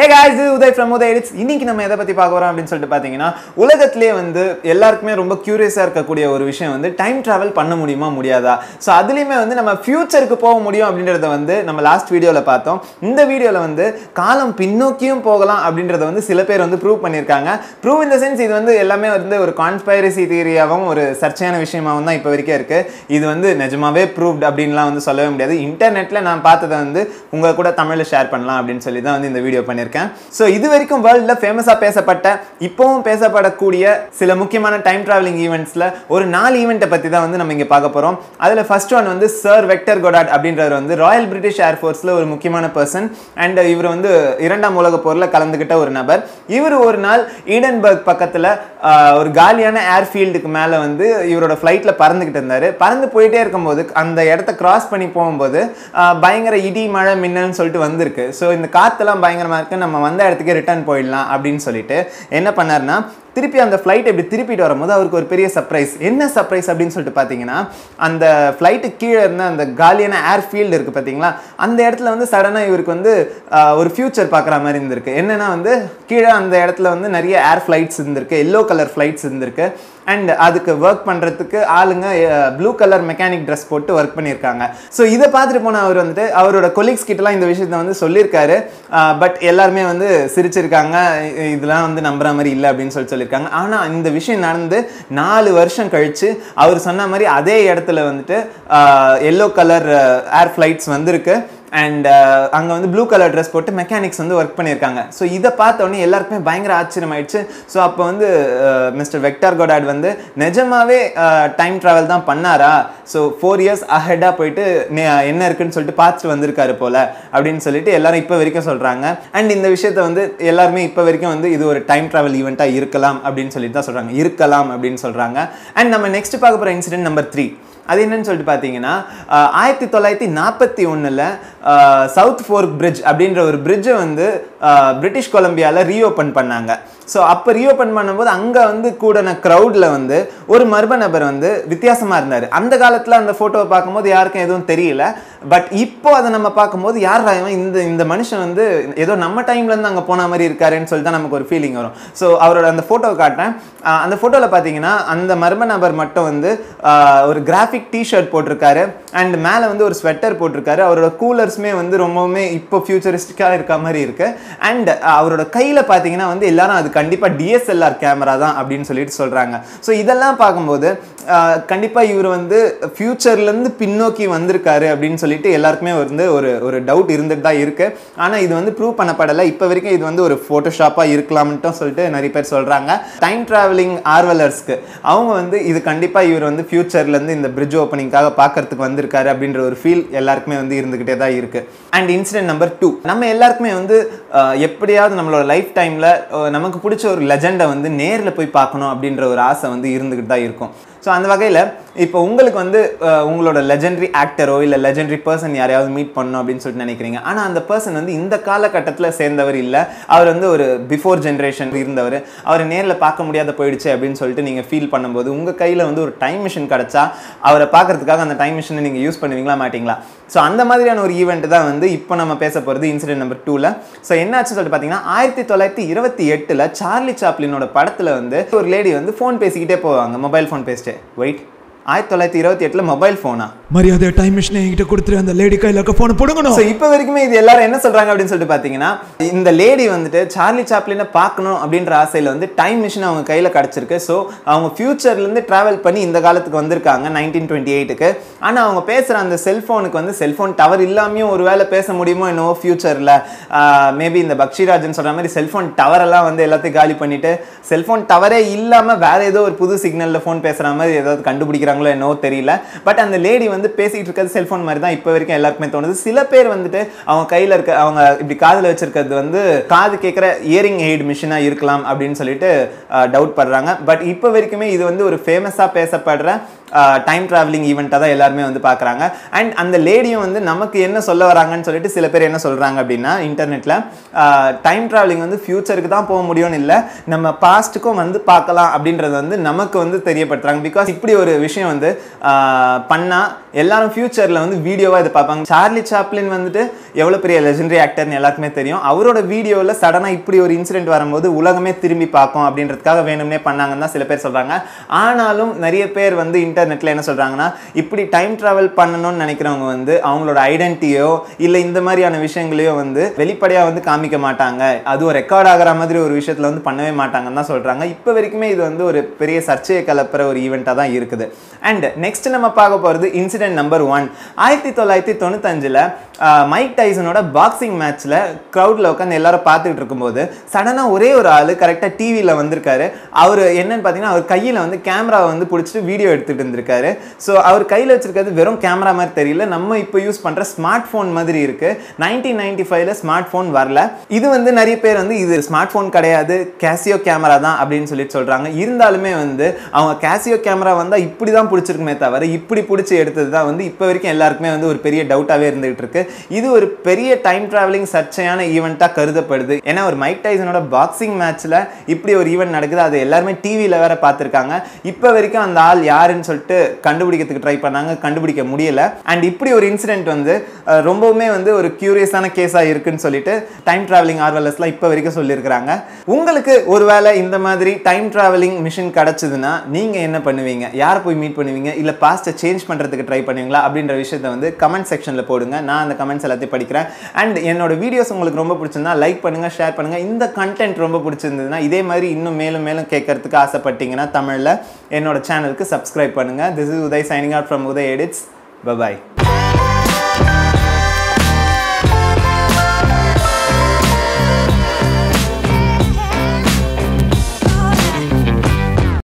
Hey guys, this is Uday from Uday Edits. இன்னைக்கு நம்ம எதை பத்தி பார்க்க போறோம் அப்படினு சொல்லிட்டு பாத்தீங்கன்னா உலகத்திலே வந்து எல்லாருக்குமே ரொம்ப கியூரியஸா இருக்கக்கூடிய ஒரு விஷயம் வந்து டைம் டிராவல் பண்ண முடியுமா முடியாதா. சோ அதுலயுமே வந்து நம்ம ஃபியூச்சருக்கு போக முடியும் அப்படின்றத வந்து நம்ம லாஸ்ட் வீடியோல பார்த்தோம். இந்த வீடியோல வந்து காலம் பின்னோக்கியும் போகலாம் அப்படின்றத வந்து சில பேர் வந்து ப்ரூவ் பண்ணிருக்காங்க. ப்ரூவ் இன் தி சென்ஸ் இது வந்து எல்லாமே வந்து ஒரு கான்ஸ்பைரசி தியரியாவும் ஒரு சர்ச்சையான விஷயமாவும் தான் இப்போ வரைக்கும் இருக்கு. இது வந்து நிஜமாவே ப்ரூவ்ட் அப்படின்லாம் வந்து சொல்லவே முடியாது. இன்டர்நெட்ல நான் பார்த்ததை வந்து உங்க கூட தமிழ்ல ஷேர் பண்ணலாம் அப்படின்னு சொல்லி தான் வந்து இந்த வீடியோ பண்ணிருக்கேன். சோ இது வரைக்கும் வேர்ல்ட்ல ஃபேமஸா பேசப்பட்ட இப்போவும் பேசப்படக்கூடிய சில முக்கியமான டைம் டிராவலிங் ஈவென்ட்ஸ்ல ஒரு 4 ஈவென்ட்டை பத்தி தான் வந்து நம்ம இங்க பார்க்க போறோம். அதுல ஃபர்ஸ்ட் ஒன் வந்து சர் வெக்டர் கோடார்ட் அப்படின்றவர் வந்து ராயல் பிரிட்டிஷ் ஏர்ஃபோர்ஸ்ல ஒரு முக்கியமான பர்சன் அண்ட் இவர் வந்து இரண்டாம் உலகப் போர்ல கலந்துகிட்ட ஒரு நபர். இவர் ஒரு நாள் ஈடன்பர்க் பக்கத்துல ஒரு காலியான ஏர்ஃபீல்டுக்கு மேல வந்து இவரோட ஃபிளைட்ல பறந்துகிட்டு இருந்தாரு. பறந்து போயிட்டே இருக்கும்போது அந்த இடத்தை கிராஸ் பண்ணி போகும்போது பயங்கர இடி மழை மின்னல்னு சொல்லிட்டு வந்திருக்கு. ஸோ இந்த காத்தெல்லாம் பயங்கரமா இருக்கு, நம்ம வந்த இடத்துக்கு ரிட்டர்ன் போயிடலாம் அப்படின்னு சொல்லிட்டு என்ன பண்ணாருன்னா திருப்பி அந்த ஃப்ளைட் எப்படி திருப்பிட்டு வரும்போது அவருக்கு ஒரு பெரிய சர்ப்ரைஸ். என்ன சர்ப்ரைஸ் அப்படின்னு சொல்லிட்டு பார்த்தீங்கன்னா அந்த ஃப்ளைட்டுக்கு கீழே இருந்த அந்த காலியான ஏர்ஃபீல்டு இருக்குது பார்த்தீங்களா, அந்த இடத்துல வந்து சடனாக இவருக்கு வந்து ஒரு ஃபியூச்சர் பார்க்குற மாதிரி இருந்திருக்கு. என்னென்னா வந்து கீழே அந்த இடத்துல வந்து நிறைய ஏர் ஃப்ளைட்ஸ் இருந்திருக்கு, எல்லோ கலர் ஃப்ளைட்ஸ் இருந்திருக்கு அண்ட் அதுக்கு ஒர்க் பண்ணுறதுக்கு ஆளுங்க ப்ளூ கலர் மெக்கானிக் ட்ரெஸ் போட்டு ஒர்க் பண்ணியிருக்காங்க. ஸோ இதை பார்த்துட்டு போன அவர் வந்துட்டு அவரோட கொலீக்ஸ் கிட்டலாம் இந்த விஷயத்தை வந்து சொல்லியிருக்காரு. பட் எல்லாருமே வந்து சிரிச்சிருக்காங்க, இதெல்லாம் வந்து நம்புற மாதிரி இல்லை அப்படின்னு சொல்லியிருக்காங்க. ஆனால் இந்த விஷயம் நடந்து 4 வருஷம் கழிச்சு அவர் சொன்ன மாதிரி அதே இடத்துல வந்துட்டு எல்லோ கலர் ஏர் ஃப்ளைட்ஸ் வந்திருக்கு அண்ட் அங்கே வந்து ப்ளூ கலர் ட்ரெஸ் போட்டு மெக்கானிக்ஸ் வந்து ஒர்க் பண்ணியிருக்காங்க. ஸோ இதை பார்த்த உடனே எல்லாருக்குமே பயங்கர ஆச்சரியம் ஆயிடுச்சு. ஸோ அப்போ வந்து மிஸ்டர் வெக்டர் கோடார்ட் வந்து நிஜமாவே டைம் ட்ராவல் தான் பண்ணாரா, ஸோ 4 இயர்ஸ் அஹெடாக போயிட்டு என்ன இருக்குன்னு சொல்லிட்டு பார்த்துட்டு வந்திருக்காரு போல அப்படின்னு சொல்லிட்டு எல்லாரும் இப்போ வரைக்கும் சொல்கிறாங்க. அண்ட் இந்த விஷயத்த வந்து எல்லாருமே இப்போ வரைக்கும் வந்து இது ஒரு டைம் ட்ராவல் ஈவெண்ட்டாக இருக்கலாம் அப்படின்னு சொல்லிட்டு தான் சொல்கிறாங்க, இருக்கலாம் அப்படின்னு சொல்கிறாங்க. அண்ட் நம்ம நெக்ஸ்ட் பார்க்க போகிற இன்சிடென்ட் நம்பர் 3 அது என்னன்னு சொல்லிட்டு பார்த்தீங்கன்னா 1941 சவுத் ஃபோர்க் பிரிட்ஜ் அப்படின்ற ஒரு பிரிட்ஜை வந்து பிரிட்டிஷ் கொலம்பியாவில் ரீஓப்பன் பண்ணாங்க. ஸோ அப்போ ரீஓப்பன் பண்ணும்போது அங்கே வந்து கூடன க்ரௌடில் வந்து ஒரு மர்ம நபர் வந்து வித்தியாசமாக இருந்தார். அந்த காலத்தில் அந்த ஃபோட்டோவை பார்க்கும்போது யாருக்கும் எதுவும் தெரியல. பட் இப்போ அதை நம்ம பார்க்கும்போது யார் இந்த மனுஷன் வந்து ஏதோ நம்ம டைம்லேருந்து அங்கே போன மாதிரி இருக்காருன்னு சொல்லி தான் நமக்கு ஒரு ஃபீலிங் வரும். ஸோ அவரோட அந்த ஃபோட்டோவை காட்டுறேன். அந்த ஃபோட்டோவில் பார்த்தீங்கன்னா அந்த மர்ம நபர் மட்டும் வந்து ஒரு கிராஃபிக் டிஷர்ட் போட்டிருக்காரு அண்ட் மேலே வந்து ஒரு ஸ்வெட்டர் போட்டிருக்காரு. அவரோட கூலர்ஸுமே வந்து ரொம்பவுமே இப்போ ஃபியூச்சரிஸ்டிக்காக இருக்க மாதிரி இருக்கு. அண்ட் அவரோட கையில் பார்த்தீங்கன்னா வந்து எல்லாரும் அது கண்டிப்பாக டிஎஸ்எல்ஆர் கேமரா தான் அப்படின்னு சொல்லிட்டு சொல்கிறாங்க. ஸோ இதெல்லாம் பார்க்கும்போது கண்டிப்பாக இவர் வந்து ஃபியூச்சர்லேருந்து பின்னோக்கி வந்திருக்காரு அப்படின்னு சொல்லிட்டு எல்லாருக்குமே வந்து ஒரு டவுட் இருந்துட்டு தான் இருக்கு. ஆனால் இது வந்து ப்ரூவ் பண்ணப்படலை. இப்போ வரைக்கும் இது வந்து ஒரு ஃபோட்டோஷாப்பாக இருக்கலாம்ட்டு சொல்லிட்டு நிறைய பேர் சொல்கிறாங்க. டைம் டிராவலிங் ஆர்வலர்ஸ்க்கு அவங்க வந்து இது கண்டிப்பாக இவர் வந்து ஃபியூச்சர்லேருந்து இந்த பிரிட்ஜ் ஓப்பனிங்காக பார்க்கறதுக்கு வந்திருக்காரு அப்படின்ற ஒரு ஃபீல் எல்லாருக்குமே வந்து இருந்துக்கிட்டே தான் இருக்கு. அண்ட் இன்சிடென்ட் நம்பர் 2 நம்ம எல்லாருக்குமே வந்து எப்படியாவது நம்மளோட லைஃப் டைமில் நமக்கு பிடிச்ச ஒரு லெஜெண்டை வந்து நேரில் போய் பார்க்கணும் அப்படின்ற ஒரு ஆசை வந்து இருந்துக்கிட்டு தான் இருக்கும். ஸோ அந்த வகையில் இப்போ உங்களுக்கு வந்து உங்களோட லெஜெண்டரி ஆக்டரோ இல்லை லெஜெண்டரி பர்சன் யாரையாவது மீட் பண்ணணும் அப்படின்னு சொல்லிட்டு நினைக்கிறீங்க. ஆனால் அந்த பர்சன் வந்து இந்த காலகட்டத்தில் சேர்ந்தவர் இல்லை, அவர் வந்து ஒரு பிஃபோர் ஜென்ரேஷன் இருந்தவர், அவரை நேரில் பார்க்க முடியாத போயிடுச்சு அப்படின்னு சொல்லிட்டு நீங்கள் ஃபீல் பண்ணும்போது உங்கள் கையில் வந்து ஒரு டைம் மிஷின் கிடச்சா அவரை பார்க்கறதுக்காக அந்த டைம் மிஷினை நீங்கள் யூஸ் பண்ணுவீங்களா மாட்டிங்களா? ஸோ அந்த மாதிரியான ஒரு ஈவெண்ட் தான் வந்து இப்போ நம்ம பேச போகிறது இன்சிடென்ட் நம்பர் 2ல். ஸோ என்னாச்சு சொல்லிட்டு பார்த்தீங்கன்னா 1928 சார்லி சாப்ளினோட படத்தில் வந்து ஒரு லேடி வந்து ஃபோன் பேசிக்கிட்டே போவாங்க, மொபைல் ஃபோன் பேசிட்டு. வெயிட், 1928 மொபைல் ஃபோனா? மரியாதை டைம் மிஷினை என்கிட்ட கொடுத்துரு, அந்த லேடி கையில் இருக்க ஃபோனை போடுங்கணும். ஸோ இப்போ வரைக்குமே இது எல்லாரும் என்ன சொல்கிறாங்க அப்படின்னு சொல்லிட்டு பார்த்தீங்கன்னா இந்த லேடி வந்துட்டு சார்லி சாப்ளினை பார்க்கணும் அப்படின்ற ஆசையில் வந்து டைம் மிஷின் அவங்க கையில் கிடச்சிருக்கு. ஸோ அவங்க ஃபியூச்சர்லேருந்து ட்ராவல் பண்ணி இந்த காலத்துக்கு வந்திருக்காங்க 1928. ஆனால் அவங்க பேசுகிற அந்த செல்ஃபோனுக்கு வந்து செல்ஃபோன் டவர் இல்லாமையும் ஒரு வேளை பேச முடியுமோ என்னவோ ஃபியூச்சரில். மேபி இந்த பக்ஷிராஜன் சொல்கிற மாதிரி செல்ஃபோன் டவரெல்லாம் வந்து எல்லாத்தையும் காலி பண்ணிவிட்டு செல்ஃபோன் டவரே இல்லாமல் வேறு ஏதோ ஒரு புது சிக்னலில் ஃபோன் பேசுகிற மாதிரி ஏதாவது கண்டுபிடிக்கிறாங்களோ என்னவோ தெரியல. பட் அந்த லேடி வந்து பேசிட்டு இருக்கிறது செல்போன் மாதிரி தான் இப்போ வரைக்கும் எல்லாருக்குமே தோணுது. சில பேர் வந்துட்டு அவங்க கையில் இருக்க அவங்க இப்படி காதில் வச்சிருக்கிறது வந்து காது கேட்குற இயரிங் எய்ட் மிஷினாக இருக்கலாம் அப்படின்னு சொல்லிட்டு டவுட் படுறாங்க. பட் இப்போ வரைக்குமே இது வந்து ஒரு ஃபேமஸாக பேசப்படுற டைம் ட்ராவலிங் ஈவெண்ட்டாக தான் எல்லாருமே வந்து பார்க்குறாங்க. அண்ட் அந்த லேடியும் வந்து நமக்கு என்ன சொல்ல வராங்கன்னு சொல்லிட்டு சில பேர் என்ன சொல்கிறாங்க அப்படின்னா இன்டர்நெட்டில் டைம் ட்ராவலிங் வந்து ஃபியூச்சருக்கு தான் போக முடியும்னு இல்லை, நம்ம பாஸ்ட்டுக்கும் வந்து பார்க்கலாம் அப்படின்றது வந்து நமக்கு வந்து தெரியப்படுத்துறாங்க. பிகாஸ் இப்படி ஒரு விஷயம் வந்து பண்ணால் எல்லாரும் ஃபியூச்சரில் வந்து வீடியோவாக இதை பார்ப்பாங்க. சார்லி சாப்ளின் வந்துட்டு எவ்வளோ பெரிய லெஜெண்டரி ஆக்டர்னு எல்லாருக்குமே தெரியும். அவரோட வீடியோவில் சடனாக இப்படி ஒரு இன்சிடென்ட் வரும்போது உலகமே திரும்பி பார்க்கும் அப்படின்றதுக்காக வேணும்னே பண்ணாங்கன்னு தான் சில பேர் சொல்கிறாங்க. ஆனாலும் நிறைய பேர் வந்து இன்டர்நெட்டில் என்ன சொல்கிறாங்கன்னா, இப்படி டைம் ட்ராவல் பண்ணணும்னு நினைக்கிறவங்க வந்து அவங்களோட ஐடென்டிட்டியோ இல்லை இந்த மாதிரியான விஷயங்களையோ வந்து வெளிப்படையாக வந்து காமிக்க மாட்டாங்க, அதுவும் ரெக்கார்ட் ஆகிற மாதிரி ஒரு விஷயத்தில் வந்து பண்ணவே மாட்டாங்கன்னு தான் சொல்கிறாங்க. இப்போ வரைக்குமே இது வந்து ஒரு பெரிய சர்ச்சையை கலப்புற ஒரு ஈவெண்ட்டாக தான் இருக்குது. அண்ட் நெக்ஸ்ட் நம்ம பார்க்க போகிறது இன்சிடென்ட் நம்பர் 1. 1995 மைக் டைசனோட பாக்ஸிங் மேட்ச்சில் க்ரௌடில் உட்காந்து எல்லாரும் பார்த்துக்கிட்டு இருக்கும்போது சடனாக ஒரே ஒரு ஆள் கரெக்டாக டிவியில் வந்திருக்காரு. அவர் என்னன்னு பார்த்தீங்கன்னா அவர் கையில் வந்து கேமராவை வந்து பிடிச்சிட்டு வீடியோ எடுத்துகிட்டு இருந்திருக்காரு. ஸோ அவர் கையில் வச்சிருக்கிறது வெறும் கேமரா மாதிரி தெரியல, நம்ம இப்போ யூஸ் பண்ணுற ஸ்மார்ட் ஃபோன் மாதிரி இருக்குது. 1995 ஸ்மார்ட் ஃபோன் வரல. இது வந்து நிறைய பேர் வந்து இது ஸ்மார்ட் ஃபோன் கிடையாது, கேசியோ கேமரா தான் அப்படின்னு சொல்லிட்டு சொல்கிறாங்க. இருந்தாலுமே வந்து அவங்க கேசியோ கேமரா வந்தால் இப்படி தான் பிடிச்சிருக்குமே தவிர இப்படி பிடிச்சி எடுத்தது தான் வந்து இப்போ வரைக்கும் எல்லாருக்குமே வந்து ஒரு பெரிய டவுட்டாகவே இருந்துகிட்டு இருக்கு. இது ஒரு பெரிய டைம் டிராவலிங் சர்ச்சையான ஈவெண்ட்டாக கருதப்படுது. ஏன்னா ஒரு மைக் டைசனோட பாக்ஸிங் மேட்ச்சில் இப்படி ஒரு ஈவெண்ட் நடக்குது, அது எல்லாருமே டிவியில் வேற பார்த்துருக்காங்க. இப்போ வரைக்கும் அந்த ஆள் யாருன்னு சொல்லிட்டு கண்டுபிடிக்கிறதுக்கு ட்ரை பண்ணாங்க, கண்டுபிடிக்க முடியல. அண்ட் இப்படி ஒரு இன்சிடென்ட் வந்து ரொம்பவுமே வந்து ஒரு கியூரியஸான கேஸாக இருக்குன்னு சொல்லிட்டு டைம் டிராவலிங் ஆர்வலர்ஸ்லாம் இப்போ வரைக்கும் சொல்லியிருக்கிறாங்க. உங்களுக்கு ஒருவேளை இந்த மாதிரி டைம் டிராவலிங் மிஷின் கிடச்சிதுன்னா நீங்கள் என்ன பண்ணுவீங்க? யாரை போய் மீட் பண்ணுவீங்க? இல்லை பாஸ்ட்டை சேஞ்ச் பண்ணுறதுக்கு ட்ரை பண்ணுவீங்களா? அப்படின்ற விஷயத்தை வந்து கமெண்ட் செக்ஷனில் போடுங்க. நான் அந்த கமெண்ட்ஸ் எல்லாத்தையும் படிக்கிறேன். அண்ட் என்னோட வீடியோஸ் உங்களுக்கு ரொம்ப பிடிச்சிருந்தா லைக் பண்ணுங்க, ஷேர் பண்ணுங்க. இந்த கண்டென்ட் ரொம்ப பிடிச்சிருந்ததுன்னா இதே மாதிரி இன்னும் மேலும் மேலும் கேட்கறதுக்கு ஆசைப்பட்டீங்கன்னா தமிழில் என்னோட சேனலுக்கு சப்ஸ்கிரைப் பண்ணுங்க. This is Uday signing out from Uday edits. By.